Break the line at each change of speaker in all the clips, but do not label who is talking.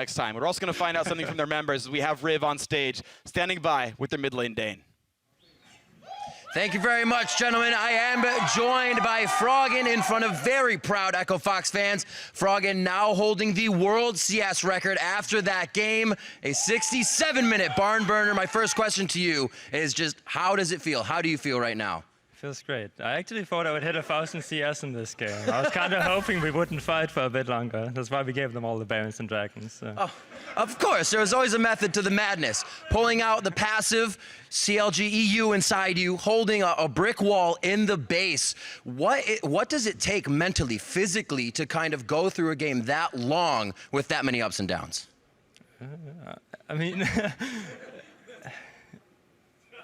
next time. We're also going to find out something from their members as we have Riv on stage, standing by with their mid lane Dane.
Thank you very much, gentlemen. I am joined by Froggen in front of very proud Echo Fox fans. Froggen now holding the World CS record after that game, a 67-minute barn burner. My first question to you is just, how does it feel? How do you feel right now?
Feels great. I actually thought I would hit 1,000 CS in this game. I was kind of hoping we wouldn't fight for a bit longer. That's why we gave them all the Barons and Dragons. So.
Oh, of course, there's always a method to the madness. Pulling out the passive CLG EU inside you, holding a brick wall in the base. What does it take mentally, physically, to kind of go through a game that long with that many ups and downs?
I mean,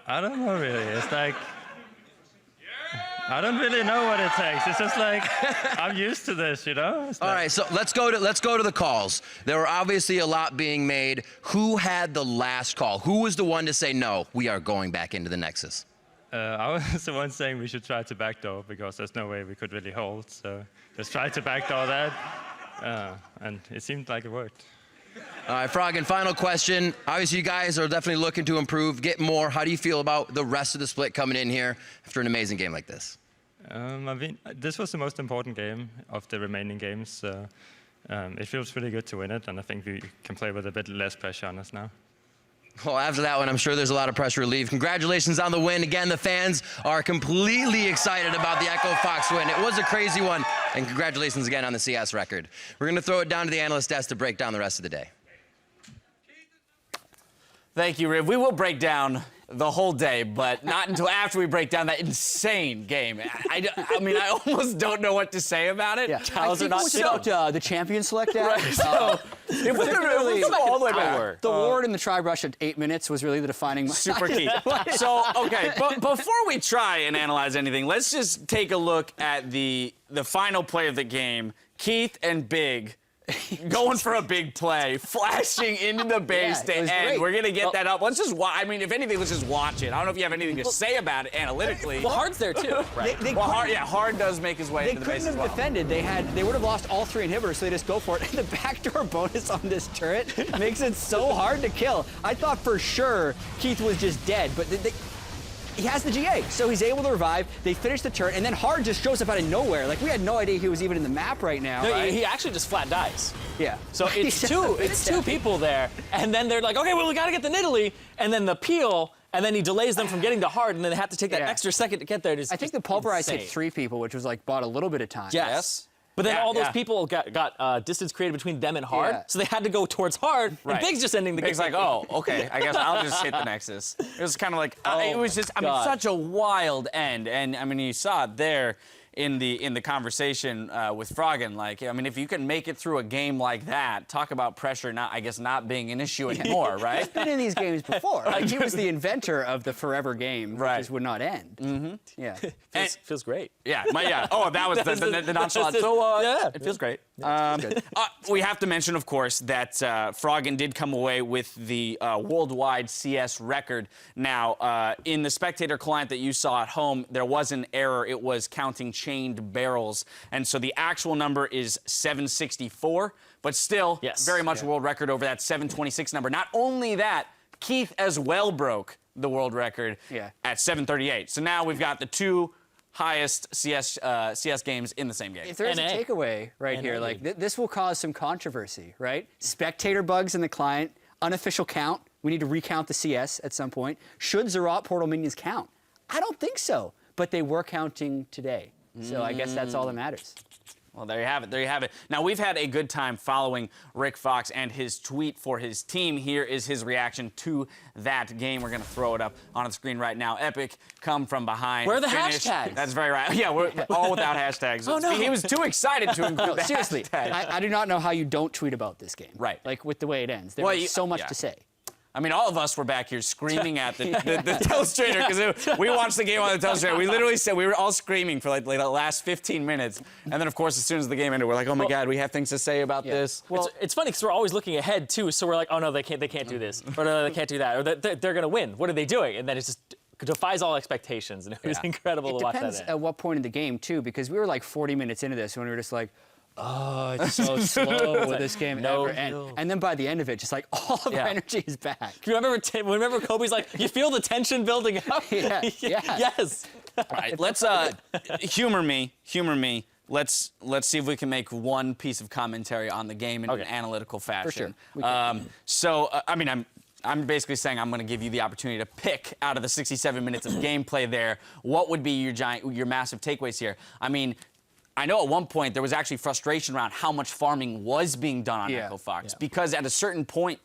I don't know really. It's like, I don't really know what it takes. It's just like, I'm used to this, you know?
All right, so let's go to the calls. There were obviously a lot being made. Who had the last call? Who was the one to say, no, we are going back into the Nexus?
I was the one saying we should try to backdoor because there's no way we could really hold. So just try to backdoor that. And it seemed like it worked.
All right, Froggen, final question. Obviously, you guys are definitely looking to improve, get more. How do you feel about the rest of the split coming in here after an amazing game like this?
I mean, this was the most important game of the remaining games. So it feels really good to win it, and I think we can play with a bit less pressure on us now.
Well, after that one, I'm sure there's a lot of pressure relief. Congratulations on the win. Again, the fans are completely excited about the Echo Fox win. It was a crazy one, and congratulations again on the CS record. We're going to throw it down to the analyst desk to break down the rest of the day.
Thank you, Riv. We will break down the whole day, but not until after we break down that insane game. I mean, I almost don't know what to say about it.
Yeah. I think it was about the champion select out.
Right, so if we could really go all the way back.
The ward in the tri-brush at 8 minutes was really the defining
super key. So, okay, but before we try and analyze anything, let's just take a look at the final play of the game. Keith and Big going for a big play, flashing into the base to end. Great. We're going to get that up. Let's just watch. I mean, if anything, let's just watch it. I don't know if you have anything to say about it analytically.
Well, Hard's there, too.
Right. Hard does make his way into the base as well.
They couldn't have defended. They would have lost all 3 inhibitors, so they just go for it. And the backdoor bonus on this turret makes it so hard to kill. I thought for sure Keith was just dead, but he has the GA, so he's able to revive. They finish the turn, and then Hard just shows up out of nowhere. Like, we had no idea he was even in the map right now.
No,
right?
He actually just flat dies.
Yeah.
So it's two people there, and then they're like, okay, well, we gotta get the Nidalee, and then the peel, and then he delays them from getting to Hard, and then they have to take that extra second to get there.
I think the Pulverize hit 3 people, which was like bought a little bit of time.
Yes. But then all those people got distance created between them and Hard, so they had to go towards Hard, and Big's just ending the game.
Big's like, oh, okay, I guess I'll just hit the Nexus. It was kind of like, it was just, I mean, such a wild end. And I mean, you saw it there in the conversation with Froggen. Like, I mean, if you can make it through a game like that, talk about pressure not being an issue anymore, right?
He's been in these games before. Like, he was the inventor of the forever game, which just would not end.
Mm-hmm.
Yeah.
Feels great.
Yeah, oh, that was the nonchalant.
So, yeah, it feels great.
We have to mention, of course, that Froggen did come away with the worldwide CS record. Now, in the spectator client that you saw at home, there was an error. It was counting chained barrels. And so the actual number is 764, but still very much a world record over that 726 number. Not only that, Keith as well broke the world record at 738. So now we've got the 2 highest CS games in the same game.
If there's a takeaway right here, like this will cause some controversy, right? Spectator bugs in the client, unofficial count. We need to recount the CS at some point. Should Zerat portal minions count? I don't think so, but they were counting today. So I guess that's all that matters.
Well, there you have it. There you have it. Now, we've had a good time following Rick Fox and his tweet for his team. Here is his reaction to that game. We're going to throw it up on the screen right now. Epic, come from behind.
Where are the hashtags?
That's very right. Yeah, we're all without hashtags.
Oh, no.
He was too excited to include the
seriously,
hashtags.
I do not know how you don't tweet about this game.
Right.
Like, with the way it ends. There was so much to say.
I mean, all of us were back here screaming at the telestrator because we watched the game on the telestrator. We literally said we were all screaming for like the last 15 minutes. And then, of course, as soon as the game ended, we're like, oh, my God, we have things to say about this.
Well, it's funny because we're always looking ahead, too. So we're like, oh, no, they can't do this. Or no, they can't do that. Or they're going to win. What are they doing? And then it just defies all expectations. And it was incredible to watch that.
It depends at what point in the game, too, because we were like 40 minutes into this when we were just like, Oh, it's so slow with this game
No
ever. And then by the end of it, just like all of our energy is back.
Do you remember Kobe's like, you feel the tension building up?
Yeah.
Yes.
All right, let's humor me. Let's see if we can make one piece of commentary on the game in an analytical fashion.
For sure.
I'm basically saying I'm going to give you the opportunity to pick out of the 67 minutes of gameplay there. What would be your massive takeaways here? I mean, I know at one point there was actually frustration around how much farming was being done on Echo Fox because at a certain point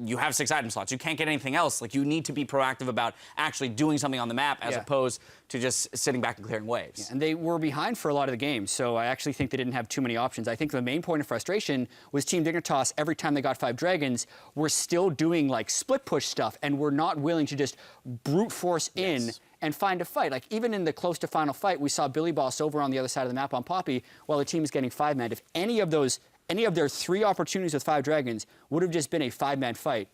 you have 6 item slots. You can't get anything else. Like, you need to be proactive about actually doing something on the map as opposed to just sitting back and clearing waves.
Yeah, and they were behind for a lot of the games, so I actually think they didn't have too many options. I think the main point of frustration was Team Dignitas, every time they got 5 dragons, were still doing, like, split push stuff, and were not willing to just brute force in and find a fight. Like, even in the close to final fight, we saw Billy Boss over on the other side of the map on Poppy while the team is getting 5-man. If any of their 3 opportunities with 5 dragons would have just been a 5-man fight,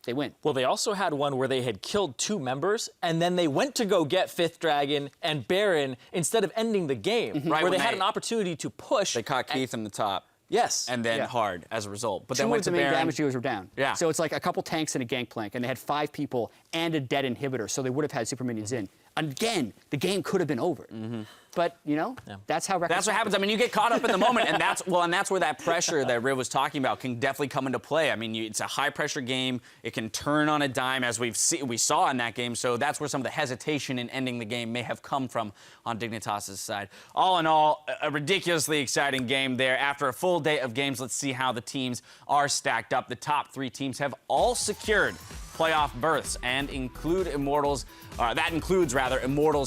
they win.
Well, they also had one where they had killed 2 members, and then they went to go get 5th Dragon and Baron instead of ending the game, where they had an opportunity to push.
They caught Keith in the top.
Yes.
And then hard as a result. But
2
then went
of the
to
main
Baron.
damage dealers were down.
Yeah.
So it's like a couple tanks and a gangplank, and they had 5 people and a dead inhibitor, so they would have had super minions in. Again, the game could have been over. But, you know, that's how
That's what happens. I mean, you get caught up in the moment, and that's where that pressure that Riv was talking about can definitely come into play. I mean, it's a high-pressure game. It can turn on a dime, as we saw in that game. So that's where some of the hesitation in ending the game may have come from on Dignitas' side. All in all, a ridiculously exciting game there. After a full day of games, let's see how the teams are stacked up. The top 3 teams have all secured playoff berths and includes Immortals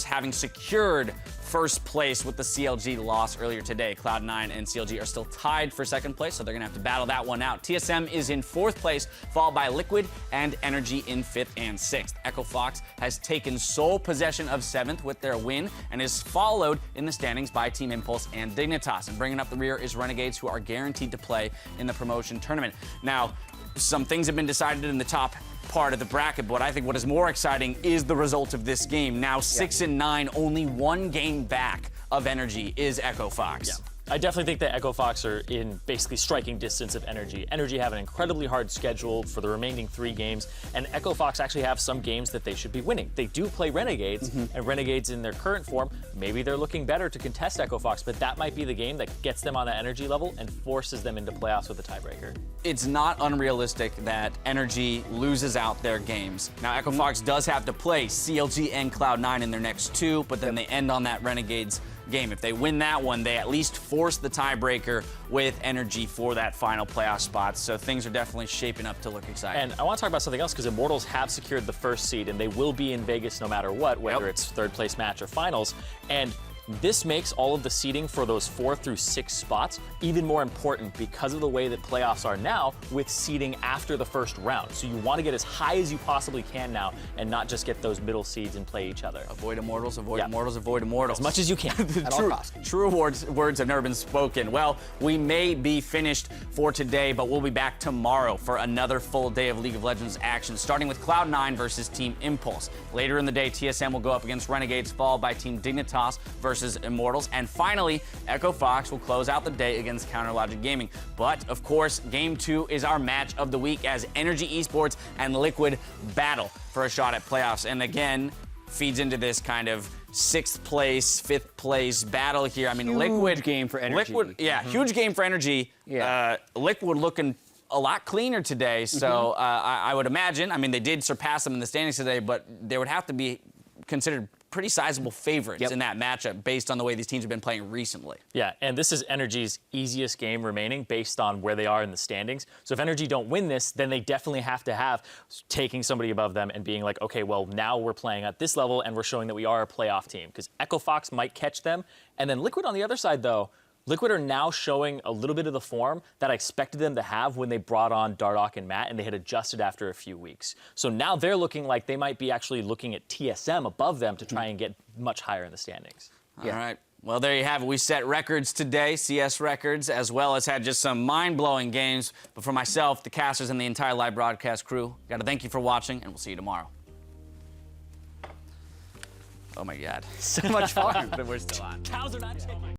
having secured first place with the CLG loss earlier today. Cloud9 and CLG are still tied for second place, so they're going to have to battle that one out. TSM is in 4th place, followed by Liquid and Energy in 5th and 6th. Echo Fox has taken sole possession of 7th with their win and is followed in the standings by Team Impulse and Dignitas. And bringing up the rear is Renegades, who are guaranteed to play in the promotion tournament. Now, some things have been decided in the top part of the bracket, but I think what is more exciting is the result of this game. Now 6-9, only 1 game back of Energy is Echo Fox.
Yeah. I definitely think that Echo Fox are in basically striking distance of Energy. Energy have an incredibly hard schedule for the remaining 3 games, and Echo Fox actually have some games that they should be winning. They do play Renegades, and Renegades in their current form, maybe they're looking better to contest Echo Fox, but that might be the game that gets them on that Energy level and forces them into playoffs with a tiebreaker.
It's not unrealistic that Energy loses out their games. Now, Echo Fox does have to play CLG and Cloud9 in their next 2, but then they end on that Renegades game. If they win that one, they at least force the tiebreaker with Energy for that final playoff spot. So things are definitely shaping up to look exciting.
And I want to talk about something else, because Immortals have secured the first seed, and they will be in Vegas no matter what, whether it's 3rd place match or finals. And this makes all of the seeding for those 4 through 6 spots even more important because of the way that playoffs are now with seeding after the first round. So you want to get as high as you possibly can now and not just get those middle seeds and play each other.
Avoid Immortals, avoid Immortals, avoid Immortals.
As much as you can.
At all costs.
True words have never been spoken. Well, we may be finished for today, but we'll be back tomorrow for another full day of League of Legends action, starting with Cloud9 versus Team Impulse. Later in the day, TSM will go up against Renegades, followed by Team Dignitas versus Immortals. And finally, Echo Fox will close out the day against Counterlogic Gaming. But, of course, Game 2 is our match of the week as Energy Esports and Liquid battle for a shot at playoffs. And again, feeds into this kind of 6th place, 5th place battle here. I mean,
Huge game for Energy.
Huge game for Energy.
Yeah.
Liquid looking a lot cleaner today, so I would imagine, I mean, they did surpass them in the standings today, but they would have to be considered pretty sizable favorites in that matchup based on the way these teams have been playing recently.
Yeah, and this is Energy's easiest game remaining based on where they are in the standings. So if Energy don't win this, then they definitely have to have taking somebody above them and being like, okay, well, now we're playing at this level and we're showing that we are a playoff team, because Echo Fox might catch them. And then Liquid on the other side, though, Liquid are now showing a little bit of the form that I expected them to have when they brought on Dardoch and Matt, and they had adjusted after a few weeks. So now they're looking like they might be actually looking at TSM above them to try and get much higher in the standings.
All right. Well, there you have it. We set records today, CS records, as well as had just some mind-blowing games. But for myself, the casters, and the entire live broadcast crew, got to thank you for watching, and we'll see you tomorrow. Oh, my God.
So much fun.
We're still on.
Cows are not chicken.